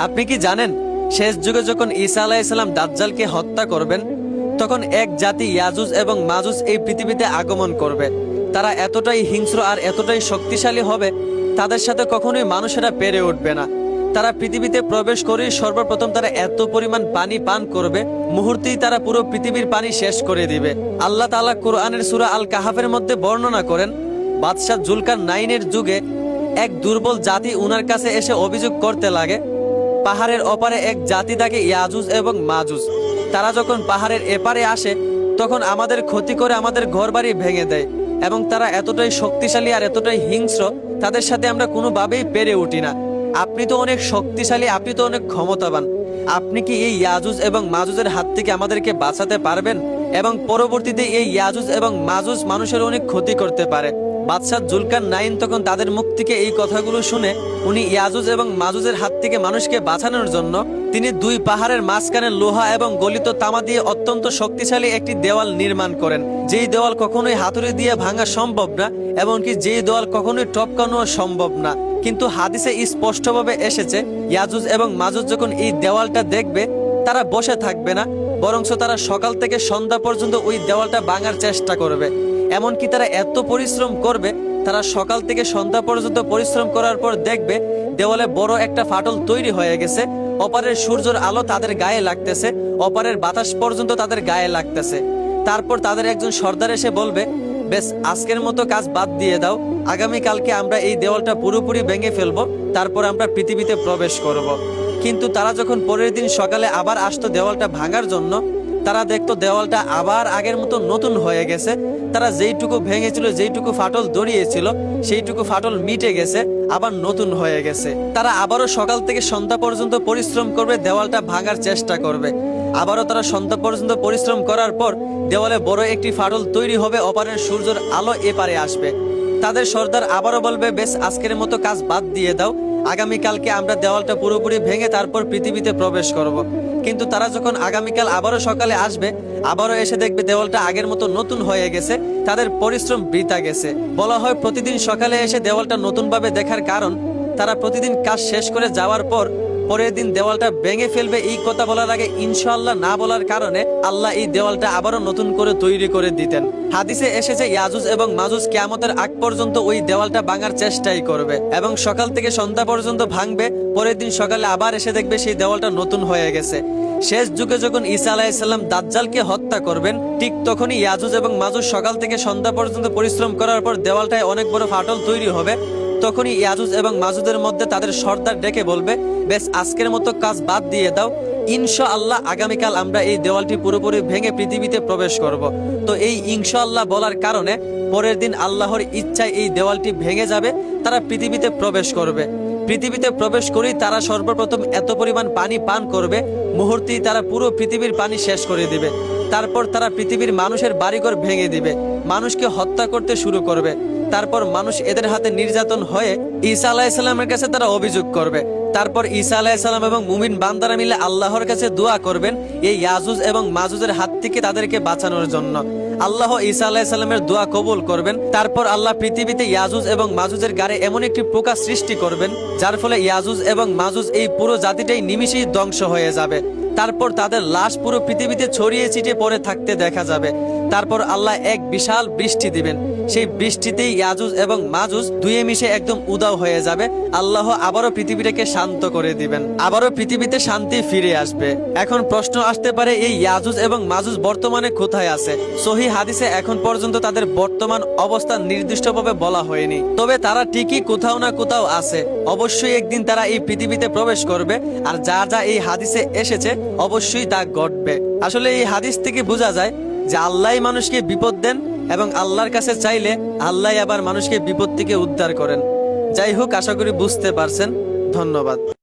আপনি কি জানেন শেষ যুগে যখন ঈসা আলাইহিস সালাম দাজ্জালকে হত্যা করবেন, তখন এক জাতি ইয়াজুজ এবং মাজুজ এই পৃথিবীতে আগমন করবে। তারা এতটাই হিংস্র আর এতটাই শক্তিশালী হবে, তাদের সাথে কখনোই মানুষেরা পেরে উঠবে না। তারা পৃথিবীতে প্রবেশ করেই সর্বপ্রথম তারা এত পরিমাণ পানি পান করবে, মুহূর্তেই তারা পুরো পৃথিবীর পানি শেষ করে দিবে। আল্লাহ তাআলা কুরআনের সূরা আল কাহাফের মধ্যে বর্ণনা করেন, বাদশাহ জুলকারনাইনের যুগে এক দুর্বল জাতি উনার কাছে এসে অভিযোগ করতে লাগে, পাহাড়ের ওপারে এক জাতি থাকে ইয়াজুজ এবং মাজুজ। তারা যখন পাহাড়ের এপারে আসে তখন আমাদের ক্ষতি করে আমাদের ঘরবাড়ি ভেঙে দেয়, এবং তারা এতটাই শক্তিশালী আর এতটাই হিংস্র, তাদের সাথে আমরা কোনোভাবেই পেরে উঠি না। আপনি তো অনেক শক্তিশালী, আপনি তো অনেক ক্ষমতাবান, আপনি কি এই ইয়াজুজ এবং মাজুজের হাত থেকে আমাদেরকে বাঁচাতে পারবেন? এবং পরবর্তীতে এই ইয়াজুজ এবং মাজুজ মানুষের অনেক ক্ষতি করতে পারে। বাদশাহ জুলকারনাইন তখন তাদের মুখ থেকে এই কথাগুলো শুনে উনি ইয়াজুজ এবং মাজুজের হাত থেকে মানুষকে বাঁচানোর জন্য তিনি দুই পাহাড়ের মাঝখানে লোহা এবং গলিত তামা দিয়ে অত্যন্ত শক্তিশালী একটি দেওয়াল নির্মাণ করেন, যেই দেওয়াল কখনোই হাতুড়ি দিয়ে ভাঙা সম্ভব না, এমনকি যেই দেওয়াল কখনোই টপকানো সম্ভব না। কিন্তু হাদিসে স্পষ্টভাবে এসেছে, ইয়াজুজ এবং মাজুজ যখন এই দেওয়ালটা দেখবে তারা বসে থাকবে না, বরঞ্চ তারা সকাল থেকে সন্ধ্যা পর্যন্ত ওই দেওয়ালটা ভাঙার চেষ্টা করবে। এমনকি তারা এত পরিশ্রম করবে, তারা সকাল থেকে সন্ধ্যা পর্যন্ত পরিশ্রম করার পর দেখবে দেওয়ালে বড় একটা ফাটল তৈরি হয়ে গেছে, অপারের সূর্যের আলো তাদের গায়ে লাগতেছে, অপারের বাতাস পর্যন্ত তাদের গায়ে লাগতেছে। তারপর তাদের একজন সর্দার এসে বলবে, বেশ, আজকের মতো কাজ বাদ দিয়ে দাও, আগামীকালকে আমরা এই দেওয়ালটা পুরোপুরি ভেঙে ফেলবো, তারপর আমরা পৃথিবীতে প্রবেশ করব। কিন্তু তারা যখন পরের দিন সকালে আবার আসতো দেওয়ালটা ভাঙার জন্য, তারা দেখতো দেওয়ালটা আবার আগের মতো নতুন হয়ে গেছে। তারা যেইটুকু ভেঙেছিল, যেইটুকু ফাটল দড়িয়েছিল, সেইটুকু ফাটল মিটে গেছে, আবার নতুন হয়ে গেছে। তারা আবারও সকাল থেকে সন্ধ্যা পর্যন্ত পরিশ্রম করবে, দেওয়ালটা ভাঙার চেষ্টা করবে। আবারও তারা সন্ধ্যা পর্যন্ত পরিশ্রম করার পর দেওয়ালে বড় একটি ফাটল তৈরি হবে, অপারের সূর্যের আলো এপারে আসবে। তাদের সর্দার আবারও বলবে, বেশ, আজকের মতো কাজ বাদ দিয়ে দাও, আগামীকালকে আমরা দেওয়ালটা পুরোপুরি ভেঙে তারপর পৃথিবীতে প্রবেশ করব। কিন্তু তারা যখন আগামীকাল আবারও সকালে আসবে, আবারও এসে দেখবে দেওয়ালটা আগের মতো নতুন হয়ে গেছে, তাদের পরিশ্রম বৃথা গেছে। বলা হয় প্রতিদিন সকালে এসে দেওয়ালটা নতুনভাবে দেখার কারণ, তারা প্রতিদিন কাজ শেষ করে যাওয়ার পর পরের দিন দেওয়ালটা ভেঙে ফেলবে, এই কথা বলার আগে ইনশাআল্লাহ না বলার কারণে আল্লাহ এই দেওয়ালটা আবারও নতুন করে তৈরি করে দিতেন। হাদিসে এসেছে ইয়াজুজ এবং মাজুজ কিয়ামতের আগ পর্যন্ত ওই দেওয়ালটা ভাঙার চেষ্টাই করবে এবং সকাল থেকে সন্ধ্যা পর্যন্ত ভাঙবে, পরের দিন সকালে আবার এসে দেখবে সেই দেওয়ালটা নতুন হয়ে গেছে। শেষ যুগে যখন ঈসা আলাইহিস সালাম দাজ্জালকে হত্যা করবেন, ঠিক তখনই ইয়াজুজ এবং মাজুজ সকাল থেকে সন্ধ্যা পর্যন্ত পরিশ্রম করার পর দেওয়ালটায় অনেক বড় ফাটল তৈরি হবে। তখনই ইয়াজুজ এবং মাজুজের মধ্যে তাদের সর্দার ডেকে বলবে, বেশ, আজকের মতো কাজ বাদ দিয়ে দাও, ইনশাআল্লাহ আগামীকাল আমরা এই দেওয়ালটি পুরোপুরি ভেঙে পৃথিবীতে প্রবেশ করব। তো এই ইনশাআল্লাহ বলার কারণে পরের দিন আল্লাহর ইচ্ছায় এই দেওয়ালটি ভেঙে যাবে, তারা পৃথিবীতে প্রবেশ করবে। পৃথিবীতে প্রবেশ করেই তারা সর্বপ্রথম এত পরিমাণ পানি পান করবে, মুহূর্তেই তারা পুরো পৃথিবীর পানি শেষ করে দিবে। তারপর তারা পৃথিবীর মানুষের বাড়িঘর ভেঙে দিবে, মানুষকে হত্যা করতে শুরু করবে। তারপর মানুষ এদের হাতে নির্যাতন হয়ে ঈসা আলাইহিস সালামের কাছে তারা অভিযোগ করবে। তারপর ঈসা আলাইহিস সালাম এবং মুমিন বান্দারা মিলে আল্লাহর কাছে দোয়া করবেন এই ইয়াজুজ এবং মাজুজের হাত থেকে তাদেরকে বাঁচানোর জন্য। আল্লাহ ঈসা আলাইহিস সালামের দোয়া কবুল করবেন। তারপর আল্লাহ পৃথিবীতে ইয়াজুজ এবং মাজুজের গাড়ে এমন একটি পোকা সৃষ্টি করবেন, যার ফলে ইয়াজুজ এবং মাজুজ এই পুরো জাতিটাই নিমিষেই ধ্বংস হয়ে যাবে। তারপর তাদের লাশ পুরো পৃথিবীতে ছড়িয়ে ছিটিয়ে পড়ে থাকতে দেখা যাবে। তারপর আল্লাহ এক বিশাল বৃষ্টি দিবেন, সেই বৃষ্টিতেই ইয়াজুজ এবং মাজুজ দুয়ে মিশে একদম উদাও হয়ে যাবে। আল্লাহ আবারও পৃথিবীটাকে শান্ত করে দিবেন, আবারও পৃথিবীতে শান্তি ফিরে আসবে। এখন প্রশ্ন আসতে পারে, এই ইয়াজুজ এবং মাজুজ বর্তমানে কোথায় আছে? সহিহ হাদিসে এখন পর্যন্ত তাদের বর্তমান অবস্থা নির্দিষ্টভাবে বলা হয়নি, তবে তারা ঠিকই কোথাও না কোথাও আছে। অবশ্যই একদিন তারা এই পৃথিবীতে প্রবেশ করবে, আর যা যা এই হাদিসে এসেছে অবশ্যই তা ঘটবে। আসলে এই হাদিস থেকে বোঝা যায় যে আল্লাহ মানুষকে বিপদ দেন এবং আল্লাহর কাছে চাইলে আল্লাহ আবার মানুষকে বিপদ থেকে উদ্ধার করেন। যাই হোক, আশা করি বুঝতে পারছেন। ধন্যবাদ।